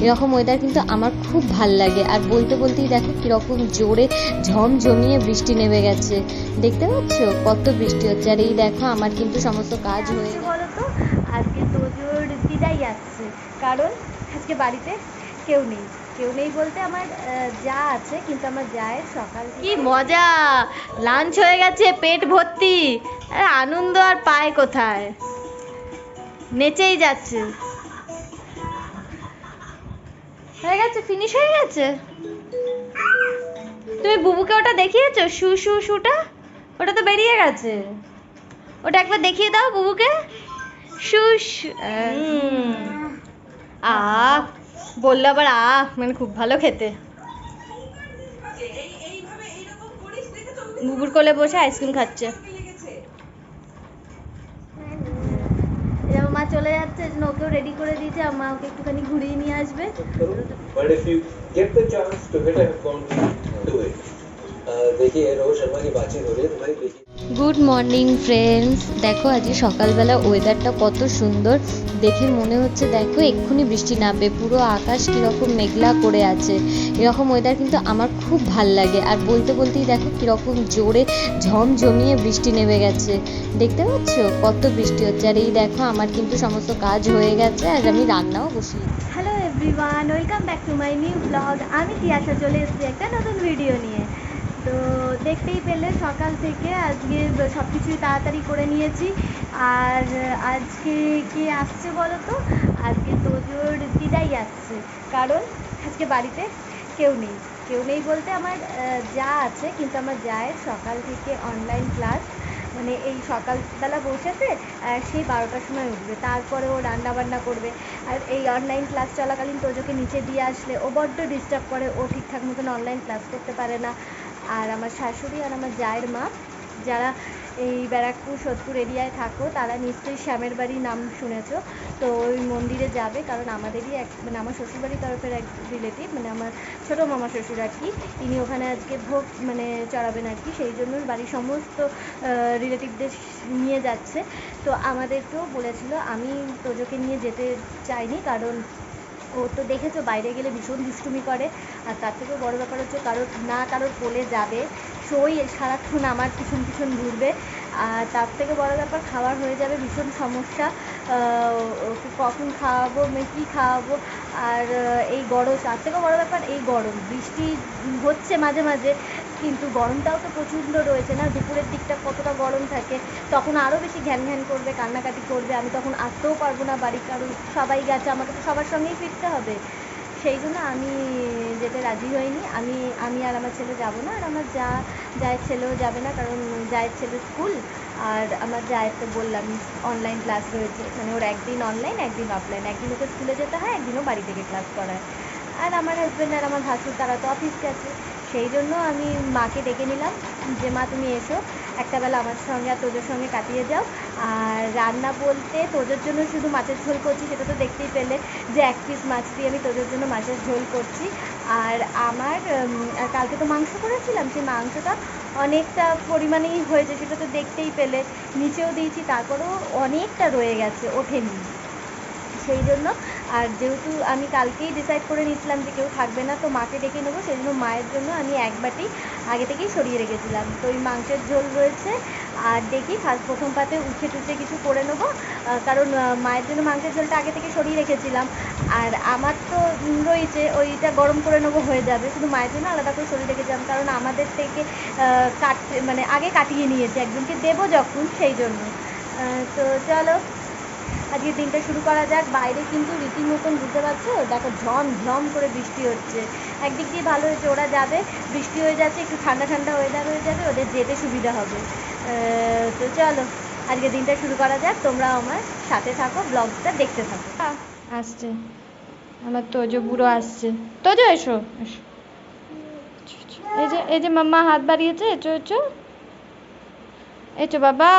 এরকম ওয়েদার কিন্তু আমার খুব ভাল লাগে। আর বলতে বলতেই দেখো কীরকম জোরে ঝমঝমিয়ে বৃষ্টি নেমে গেছে, দেখতে পাচ্ছ কত বৃষ্টি হচ্ছে। আর এই দেখো আমার কিন্তু সমস্ত কাজ হয়ে গেছে। বলো তো আজকে তোজোর দিদাই আসছে, কারণ আজকে বাড়িতে কেউ নেই। কেউ নেই বলতে আমার যা আছে, কিন্তু আমার জায়ের সকাল কি মজা, লাঞ্চ হয়ে গেছে, পেট ভর্তি। আনন্দ আর পায় কোথায়, নেচেই যাচ্ছে। হয়ে গেছে, ফিনিশ হয়ে গেছে। তুমি বুবুকে ওটা দেখিয়েছো, শু শু শুটা? ওটা তো বেরিয়ে গেছে। ওটা একবার দেখিয়ে দাও বুবুকে। শুশ। বললো আবার মানে খুব ভালো খেতে। বুবুর কোলে বসে আইসক্রিম খাচ্ছে। মা চলে যাচ্ছে, ওকেও রেডি করে দিয়েছে। মা ওকে একটুখানি ঘুরিয়ে নিয়ে আসবে। গুড মর্নিং ফ্রেন্ডস, দেখো আজকে সকালবেলা ওয়েদারটা কত সুন্দর, দেখে মনে হচ্ছে দেখো এক্ষুনি বৃষ্টি নামবে। পুরো আকাশ কীরকম মেঘলা করে আছে। এরকম ওয়েদার কিন্তু আমার খুব ভাল লাগে। আর বলতে বলতেই দেখো কীরকম জোরে ঝমঝমিয়ে বৃষ্টি নেমে গেছে, দেখতে পাচ্ছ কত বৃষ্টি হচ্ছে। আর এই দেখো আমার কিন্তু সমস্ত কাজ হয়ে গেছে, আর আমি রান্নাও বসিয়ে। Hello everyone, welcome back to my new blog. আমি তিয়াশা চলে এসেছি একটা নতুন ভিডিও নিয়ে। তো দেখতেই পেলে সকাল থেকে আজকে সব কিছুই তাড়াতাড়ি করে নিয়েছি। আর আজকে কে আসছে বলো তো? আজকে তোজোর দিদাই আসছে, কারণ আজকে বাড়িতে কেউ নেই। কেউ নেই বলতে আমার যা আছে, কিন্তু আমার জায়ের সকাল থেকে অনলাইন ক্লাস। মানে এই সকালবেলা বসেছে, সেই 12টার সময় উঠবে, তারপরে ও রান্নাবান্না করবে। আর এই অনলাইন ক্লাস চলাকালীন তোজোকে নিচে দিয়ে আসলে ও বড্ড ডিস্টার্ব করে, ও ঠিকঠাক মতন অনলাইন ক্লাস করতে পারে না। আর আমার শাশুড়ি আর আমার জায়ের মা, যারা এই ব্যারাকপুর সোদপুর এরিয়ায় থাকো, তারা নিশ্চয়ই শ্যামের বাড়ি নাম শুনেছো। তো ওই মন্দিরে যাবে, কারণ আমাদেরই মানে আমার শ্বশুরবাড়ির তরফের এক রিলেটিভ, মানে আমার ছোটো মামা শ্বশুর আর কি, তিনি ওখানে আজকে ভোগ মানে চড়াবেন আর কি। সেই জন্য বাড়ির সমস্ত রিলেটিভদের নিয়ে যাচ্ছে। তো আমাদেরকেও বলেছিল, আমি তোজোকে নিয়ে যেতে চাইনি, কারণ ও তো দেখেছো বাইরে গেলে ভীষণ দুষ্টুমি করে। আর তার থেকেও বড়ো ব্যাপার হচ্ছে কারোর কোলে যাবে, সই সারাক্ষণ আমার পিছন পিছন ঘুরবে। আর তার থেকে বড়ো ব্যাপার খাবার হয়ে যাবে ভীষণ সমস্যা। ওকে কখন খাওয়াবো, কী খাওয়াবো। আর এই গরম, তার থেকেও বড়ো ব্যাপার এই গরম, বৃষ্টি হচ্ছে মাঝে মাঝে, কিন্তু গরমটাও তো প্রচণ্ড রয়েছে না। দুপুরের দিকটা কতটা গরম থাকে, তখন আরও বেশি ঘ্যান ঘ্যান করবে, কান্নাকাটি করবে। আমি তখন আসতেও পারবো না বাড়ি, কারণ সবাই গেছে, আমাকে তো সবার সঙ্গেই ফিরতে হবে। সেই জন্য আমি যেতে রাজি হইনি। আমি আর আমার ছেলে যাব না। আর আমার জায়ের ছেলেও যাবে না, কারণ জায়ের ছেলে স্কুল। আর আমার জায়ের তো বললাম অনলাইন ক্লাস রয়েছে এখানে, ওর একদিন অনলাইন একদিন অফলাইন, একদিন ওকে স্কুলে যেতে হয়, একদিনও বাড়ি থেকে ক্লাস করায়। আর আমার হাজব্যান্ড আর আমার ভাসুর তারা তো অফিস গেছে। সেই জন্য আমি মাকে ডেকে নিলাম যে মা তুমি এসো, একটা বেলা আমার সঙ্গে আর তোজোর সঙ্গে কাটিয়ে যাও। আর রান্না বলতে তোজোর জন্য শুধু মাছের ঝোল করছি, সেটা তো দেখতেই পেলে যে 1 পিস মাছ দিয়ে আমি তোজোর জন্য মাছের ঝোল করছি। আর আমার কালকে তো মাংস করেছিলাম, সেই মাংসটা অনেকটা পরিমাণেই হয়েছে, সেটা তো দেখতেই পেলে, নিচেও দিয়েছি, তারপরেও অনেকটা রয়ে গেছে, ওঠেনি। সেই জন্য, আর যেহেতু আমি কালকেই ডিসাইড করে নিয়েছিলাম যে কেউ থাকবে না, তো মাকে ডেকে নেবো, সেই জন্য মায়ের জন্য আমি এক বাটি আগে থেকেই সরিয়ে রেখেছিলাম। তো ওই মাংসের ঝোল রয়েছে। আর দেখি প্রথম পাতে উঠে টুঠে কিছু করে নেবো, কারণ মায়ের জন্য মাংসের ঝোলটা আগে থেকে সরিয়ে রেখেছিলাম। আর আমার তো রয়েছে, ওইটা গরম করে নেবো, হয়ে যাবে। শুধু মায়ের জন্য আলাদা করে সরিয়ে রেখেছিলাম, কারণ আমাদের থেকে মানে আগে কাটিয়ে নিয়েছে, একজনকে দেবো যখন, সেই জন্য। তো চলো আজকে দিনটা শুরু করা যাক। বাইরে কিন্তু রীতিমতন বুঝতে পারছো, দেখো ঝম ঝম করে বৃষ্টি হচ্ছে। একদিক দিয়ে ভালো হয়েছে, ওরা যাবে, বৃষ্টি হয়ে যাচ্ছে, একটু ঠান্ডা ঠান্ডা ওয়েদার হয়ে যাবে, ওদের যেতে সুবিধা হবে। তো চলো আজকে দিনটা শুরু করা যাক, তোমরা আমার সাথে থাকো, ব্লগটা দেখতে থাকো। আসছে আমার তোজো বুড়ো, আসছে। তোজো এসো এসো, এই যে মাম্মা হাত বাড়িয়েছে, এসো এসো এসো বাবা।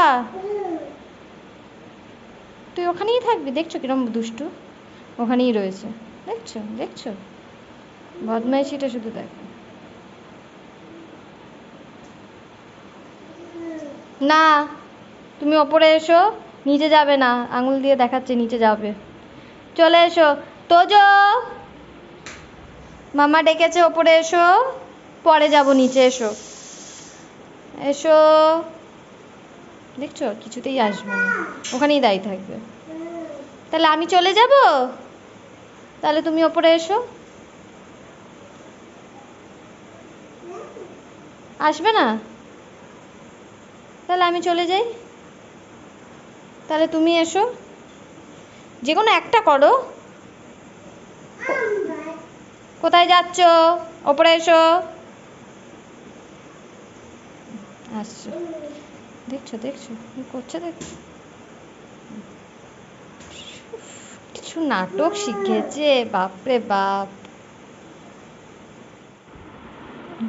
তুই ওখানেই থাকবি, দেখছো কিরম দুষ্টু, ওখানেই রয়েছে, দেখছো দেখছো বদমাইশিটা শুধু দেখো। না, তুমি ওপরে এসো, নিচে যাবে না, আঙুল দিয়ে দেখাচ্ছে নিচে যাবে। চলে এসো তোজো, মামা ডেকেছে ওপরে এসো, পরে যাব নিচে, এসো এসো। দেখছো কিছুতেই আসবে না, ওখানেই দাঁড়িয়ে থাকবে। তাহলে আমি চলে যাব, তাহলে তুমি ওপরে এসো। আসবে না, তাহলে আমি চলে যাই, তাহলে তুমি এসো, যে কোনো একটা করো। কোথায় যাচ্ছ? ওপরে এসো। আসছো, দেখছো দেখছো কি করছে, দেখছো কিছু নাটক শিখেছে, বাপরে বাপ।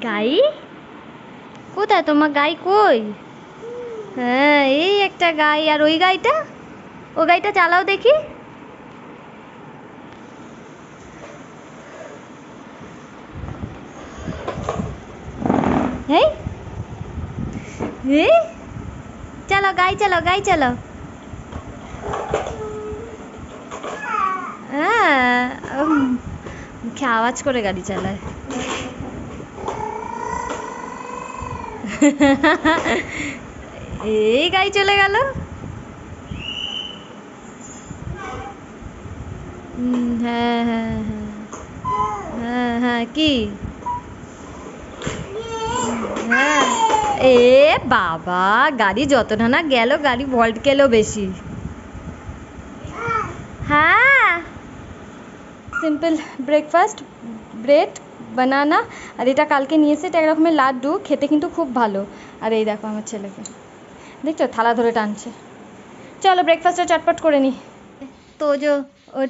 গাই কোথায়, তোমার গাই কই? হ্যাঁ এই একটা গাই, আর ওই গাইটা, ও গাইটা চালাও দেখি। এই এই চালাও গাই, চালাও গাই, চালাও। হ্যাঁ মুখে আওয়াজ করে গাড়ি চালায়। এই গাই চলে গেল। হ্যাঁ হ্যাঁ হ্যাঁ হ্যাঁ হ্যাঁ কি, হ্যাঁ এ বাবা, গাড়ি যতটা না গেল, গাড়ি ভল্ট গেলেও বেশি। হ্যাঁ সিম্পল ব্রেকফাস্ট, ব্রেড বানানা, আর এটা কালকে নিয়ে এসে, এটা এক রকমের লাড্ডু, খেতে কিন্তু খুব ভালো। আর এই দেখো আমার ছেলেকে, দেখছো থালা ধরে টানছে। চলো ব্রেকফাস্টটা চটপট করে নি। তোজো ওর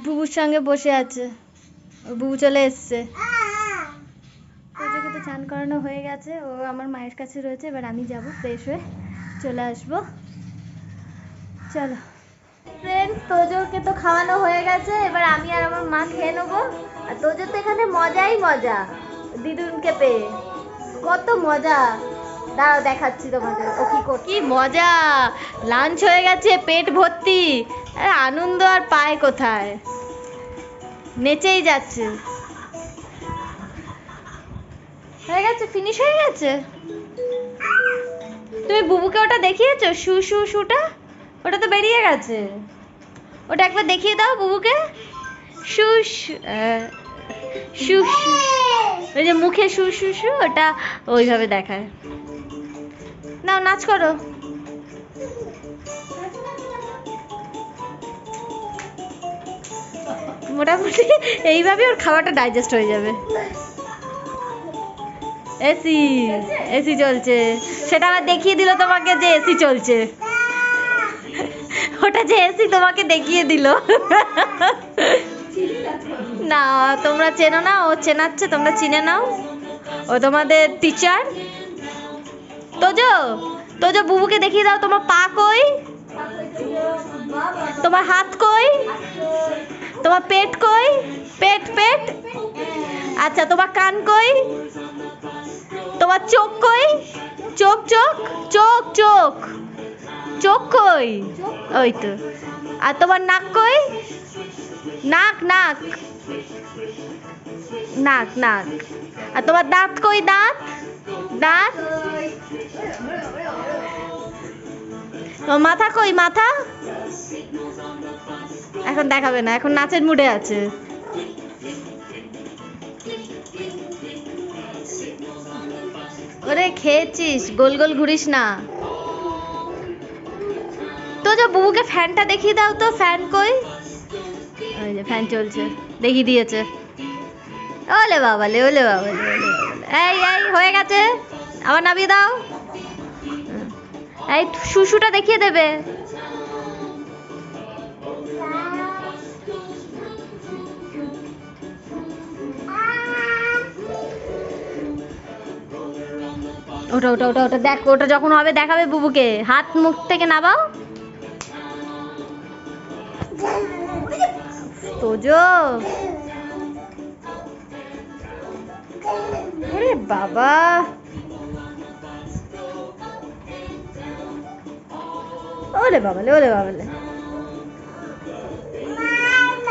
বুবুর সঙ্গে বসে আছে, ওর বুবু চলে এসছে। তোজোকে তো চান করানো হয়ে গেছে, ও আমার মায়ের কাছে রয়েছে, এবার আমি যাব ফ্রেশ হয়ে চলে আসবো। চলো ফ্রেন্ডস, তোজোকে তো খাওয়ানো হয়ে গেছে, এবার আমি আর আমার মা খেয়ে নেবো। আর তোজোর তো এখানে মজাই মজা, দিদুনকে পেয়ে কত মজা। দাঁড়াও দেখাচ্ছি তোমাদের ও কি করছে। কি মজা, লাঞ্চ হয়ে গেছে, পেট ভর্তি, আরে আনন্দ আর পায় কোথায়, নেচেই যাচ্ছে। হয়ে গেছে, ফিনিশ হয়ে গেছে। তুমি বুবুকে ওটা দেখিয়েছো, শু শু শুটা, ওটা তো বেরিয়ে গেছে, ওটা একবার দেখিয়ে দাও বুবুকে। শু শু শু, ওই যে মুখে শু শু শু, ওটা ওইভাবে দেখায়। নাও নাচ করো। মোটামুটি এইভাবে ওর খাওয়াটা ডাইজেস্ট হয়ে যাবে। এসি, এসি চলছে, সেটা আবার দেখিয়ে দিল তোমাকে যে এসি চলছে, ওটা যে এসি তোমাকে দেখিয়ে দিল। না তোমরা চেনো না, ও চেনাচ্ছে, তোমরা চিনে নাও, ও তোমাদের টিচার। তোজো, তোজো বুবুকে দেখিয়ে দাও, তোমার পা কই, তোমার হাত কই, তোমার পেট কই, পেট পেট, আচ্ছা তোমার কান কই, তোমার চোখ কই, চোখ চোখ চোখ চোখ চোখ কই, ওই তো। আর তোমার নাক কই, নাক নাক নাক নাক। আর তোমার দাঁত কই, দাঁত দাঁত। তোমার মাথা কই, মাথা। এখন দেখাবে না, এখন নাচের মুডে আছে। ওরে খেয়েছিস, গোল গোল ঘুরিস না। তো যে বুবুকে ফ্যানটা দেখিয়ে দাও তো, ফ্যান কই, ওই যে ফ্যান চলছে, দেখিয়ে দিয়েছে। ওলে বাবালে, ওলে বাবালে, ওলে বাবালে। এই এই হয়ে গেছে, আবার নামিয়ে দাও। এই শুশুটা দেখিয়ে দেবে। ওটা ওটা ওটা ওটা দেখ, ওটা যখন হবে দেখাবে বুবুকে, হাত মুখ থেকে নামাও। তোজো, ওরে বাবা, ওরে বাবালে, ওরে বাবালে।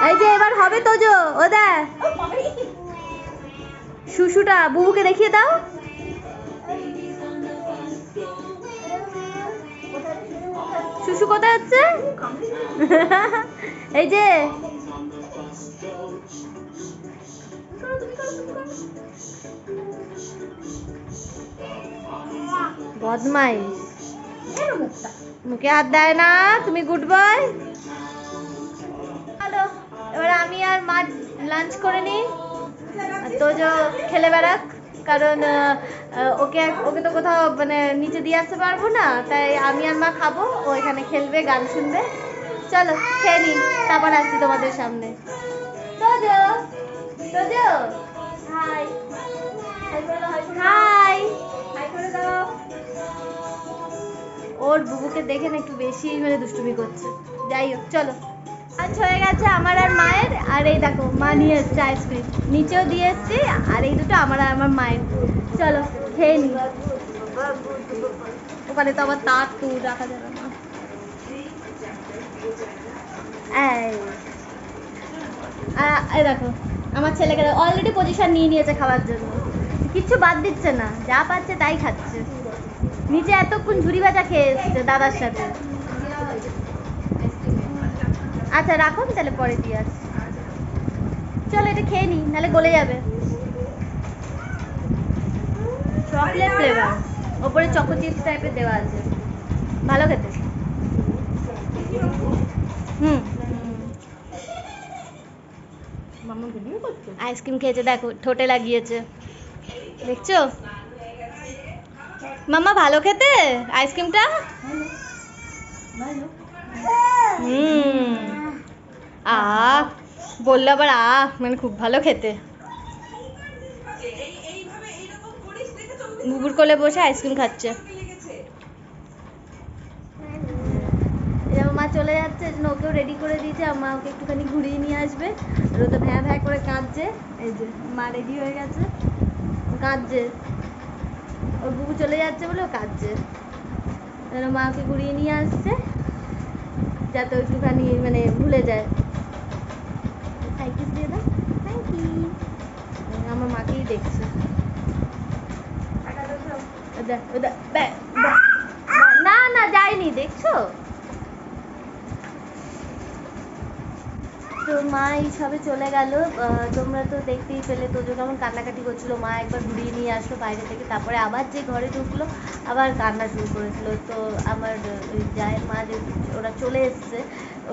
এই যে এবার হবে তোজো, ও দেখ শুশুটা বুবুকে দেখিয়ে দাও। শুশু কোথায় হচ্ছে? এই যে বদমাইশ, মুখে হাত দেয় না। তুমি গুড বয়। হ্যালো, এবার আমি আর মা লাঞ্চ করে নিই, তোজো খেলে বেড়াক, কারণ ওকে ওকে তো কোথাও মানে নিচে দিয়ে আসতে পারবো না, তাই আমি আর মা খাবো, ও এখানে খেলবে, গান শুনবে। চলো খেয়ে নিই, তারপর আসছি তোমাদের সামনে। Tojo, Tojo hi, hi, hi করে দাও। ওর বুবুকে দেখে না একটু বেশি মানে দুষ্টুমি করছে। যাই হোক চলো, আজ হয়ে গেছে আমার আর মায়ের। আর এই দেখো মা নিয়ে এসছে আইসক্রিম, নিচেও দিয়ে এসছি, আর এই দুটো আমার আর আমার মায়ের। চলো খেয়ে নি। ওখানে তো আবার তার তুর রাখা যাবে না। এই দেখো আমার ছেলেকে অলরেডি পজিশন নিয়ে নিয়েছে খাওয়ার জন্য, কিচ্ছু বাদ দিচ্ছে না, যা পাচ্ছে তাই খাচ্ছে। নিচে এতক্ষণ ঝুড়ি ভাজা খেয়ে এসছে দাদার সাথে। আচ্ছা রাখো, আমি তাহলে পরে দিয়ে আসছি। চলো এটা খেয়ে নিই, নাহলে গলে যাবে। চকলেট ফ্লেভার, ওপরে চকো চিপস টাইপের দেওয়া আছে, ভালো খেতে। হুম, আইসক্রিম খেয়েছে, দেখো ঠোঁটে লাগিয়েছে, দেখছো মাম্মা? ভালো খেতে আইসক্রিমটা। বললো আবার মানে খুব ভালো খেতে। বুবুর কোলে বসে আইসক্রিম খাচ্ছে। মা চলে যাচ্ছে, এই জন্য ওকেও রেডি করে দিয়েছে, মা ওকে একটুখানি ঘুরিয়ে নিয়ে আসবে। আর ও তো ভ্যাঁ ভ্যাঁ করে কাঁদছে। এই যে মা রেডি হয়ে গেছে, কাঁদছে, ওর বুবু চলে যাচ্ছে বলে ও কাঁদছে। মা ওকে ঘুরিয়ে নিয়ে আসছে যাতে একটুখানি মানে ভুলে যায়। সাইকেল দিয়ে দাও, থ্যাংক ইউ। আমার মাকেই দেখছে। না না যায়নি, দেখছো তো। মা এই সবে চলে গেল, তোমরা তো দেখতেই পেলে তোজো কেমন কান্নাকাটি করছিল। মা একবার ঘুরিয়ে নিয়ে আসলো বাইরে থেকে, তারপরে আবার যে ঘরে ঢুকলো আবার কান্না শুরু করেছিল। তো আমার জায়ের মা যে ওরা চলে এসছে,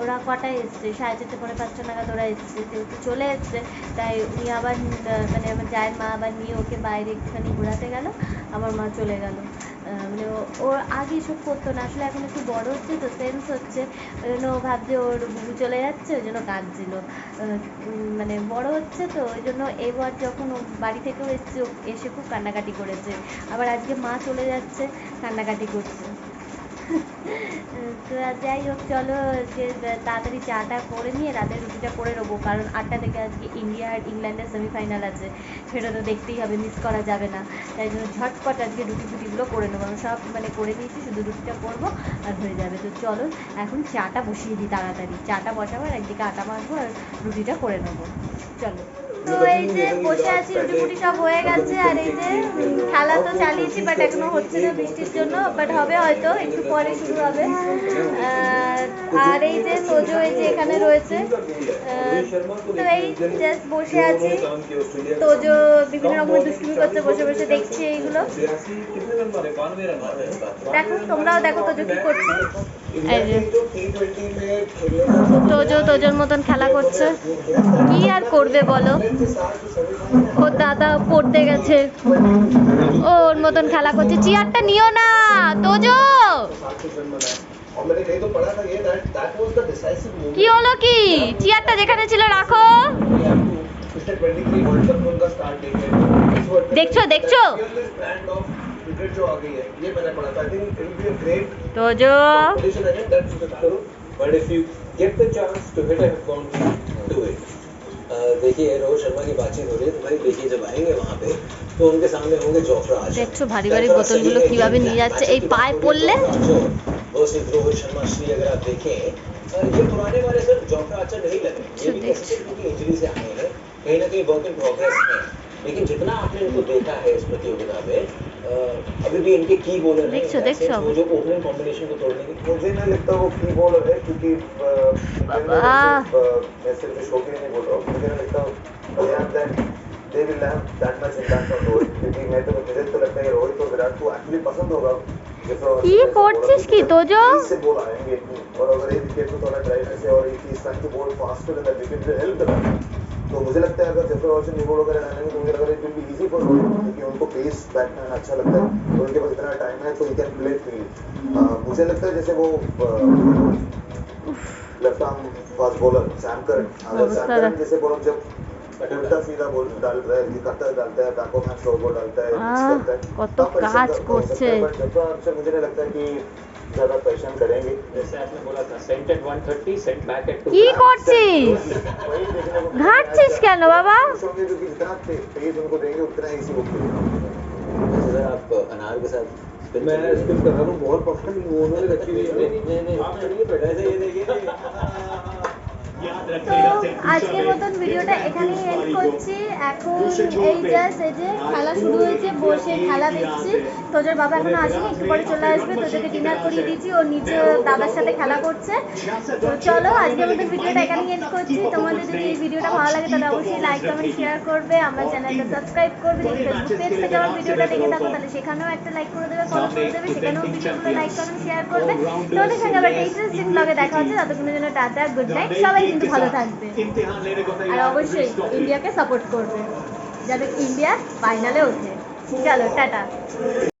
ওরা কটায় এসছে, 4:30 পরে 5টা নাগাদ ওরা এসছে, যেহেতু চলে এসছে তাই উনি আবার মানে আমার জায়ের মা আবার নিয়ে ওকে বাইরে একটুখানি ঘোরাতে গেল। আমার মা চলে গেল। মানে ওর আগে এসব করতো না, আসলে এখন একটু বড় হচ্ছে তো, সেন্স হচ্ছে, ওই জন্য ও ভাবছে ওর বুবু চলে যাচ্ছে, ওই জন্য কাঁদছিল। মানে বড় হচ্ছে তো ওই জন্য এবার যখন ও বাড়ি থেকেও এসছে, এসে খুব কান্নাকাটি করেছে। আবার আজকে মা চলে যাচ্ছে, কান্নাকাটি করছে। তো যাই হোক চলো, যে তাড়াতাড়ি চাটা করে নিয়ে রাতের রুটিটা করে নেবো, কারণ 8টা থেকে আজকে ইন্ডিয়া আর ইংল্যান্ডের সেমিফাইনাল আছে, সেটা তো দেখতেই হবে, মিস করা যাবে না। তাই জন্য ঝটপট আজকে রুটি ফুটিগুলো করে নেবো। আমি সব মানে করে নিয়েছি, শুধু রুটিটা করবো আর হয়ে যাবে। তো চলো এখন চাটা বসিয়ে দিই, তাড়াতাড়ি চাটা বসাবো আর একদিকে আটা মাখবো আর রুটিটা করে নেবো। চলো, তো এই যে বসে আছি, রুটি ফুটি সব হয়ে গেছে। আর এই যে খেলা তো চালিয়েছি, বাট এখনো হচ্ছে না বৃষ্টির জন্য, বাট হবে হয়তো একটু পরে শুরু হবে। আর এই যে তোজো এই যে এখানে রয়েছে। তো এই জাস্ট বসে আছি, তোজো বিভিন্ন রকমের দুষ্টুমি করছে, বসে বসে দেখছি এইগুলো। দেখো তোমরাও দেখো তোজো কি করছে। এই যে তোজো তোজোর মতন খেলা করছে, কি আর করবে বলো, ওর দাদা পড়তে গেছে, ওর মতন খেলা করছে। চেয়ারটা নিও না তোজো। কি হলো কি, চেয়ারটা যেখানে ছিল রাখো। দেখছো দেখছো তোজো। देखिए रोहित शर्मा की बातचीत हो रही है, तो भाई देखिए जब आएंगे वहाँ पे तो उनके सामने होंगे जोफ्रा आर्चर। দেখছো ভারী ভারী বোতলগুলো কিভাবে নিয়ে যাচ্ছে, এই পায়ে পড়লে। रोहित शर्मा श्री अगर आप देखें ये पुराने वाले सर जोफ्रा अच्छा नहीं लगे, ये भी कैसे क्योंकि इंजरी से आए हैं, कहीं ना कहीं वर्क इन प्रोग्रेस है, लेकिन जितना आपने इनको देखा है इस प्रतियोगिता में अभी भी इनके की बॉलर हैं, वो जो ओपनिंग कॉम्बिनेशन को तोड़ने की, मुझे नहीं लगता वो की बॉलर है, क्योंकि मैं सिर्फ शौकीन नहीं बोल रहा हूँ, मुझे नहीं लगता they will have that much impact on Rohit, क्योंकि मुझे तो लगता है रोहित और विराट को एक्चुअली पसंद होगा কি করছিস কি তোজো? से बॉल आएंगे, और अगर एक विकेट को थोड़ा ड्राइवर से और एक इस time to bowl faster in that wicket will help the batsman. तो मुझे लगता है अगर जेफर वॉशिंगटन न्यू बॉल वगैरह डालेंगे तो मुझे लग रहा है it will be easy for Rohit, क्योंकि उनको पेस बैट्समैन अच्छा लगता है और उनके पास इतना टाइम है तो ही कैन प्ले फ्री। मुझे लगता है जैसे वो left arm fast bowler Sam Curran, अगर सैम करन जैसे बॉलर जब उल्टा सीधा बॉल डाल रहा है, कटर डालता है, back of hand slow ball डालता है, मिक्स करता है, কত तब परिश्रम কাজ करता हो सकता করছে। है, but जेफर आर्चर मुझे नहीं लगता कि ज्यादा परिश्रम करेंगे। जैसे आपने बोला था sent at 130 sent back at 2। কি করছিস? वही देखने को ঘাটছিস কেন বাবা? खुश होंगे क्योंकि जितना तेज उनको देंगे उतना इजी वो खेलेंगे। सर आप अनार के साथ मैं स्पिन कर रहा हूँ, बहुत पसंद वो उन्होंने रखी हुई है। नहीं आप चलिए बेटा ऐसे ये देखिए তো আজকের মতন ভিডিওটা এখানেই এন্ড করছি। এখন এই জাস্ট এই যে খেলা শুরু হয়েছে, বসে খেলা দেখছি। তোজোর বাবা এখনো আসেনি, একটু পরে চলে আসবে। তোজোকে ডিনার করিয়ে দিয়েছি, ও নিচে দাদার সাথে খেলা করছে। তো চলো আজকের মতন ভিডিওটা এখানেই এন্ড করছি। তোমাদের যদি এই ভিডিওটা ভালো লাগে তাহলে অবশ্যই লাইক কমেন্ট শেয়ার করবে, আমার চ্যানেলটা সাবস্ক্রাইব করবে। যদি ফেসবুক পেজ থেকে আমার ভিডিওটা দেখে থাকো তাহলে সেখানেও একটা লাইক করে দেবে, ফলো করে দেবে, সেখানেও ভিডিওগুলো লাইক কমেন্ট শেয়ার করবে। তোমাদের সঙ্গে আবার একটা ইন্টারেস্টিং ব্লগে দেখা হচ্ছে। ততক্ষণের জন্য টাটা, গুড নাইট, সবাই কিন্তু ভালো থাকবে আর অবশ্যই ইন্ডিয়াকে সাপোর্ট করবে যাতে ইন্ডিয়া ফাইনালে ওঠে। চলো টাটা।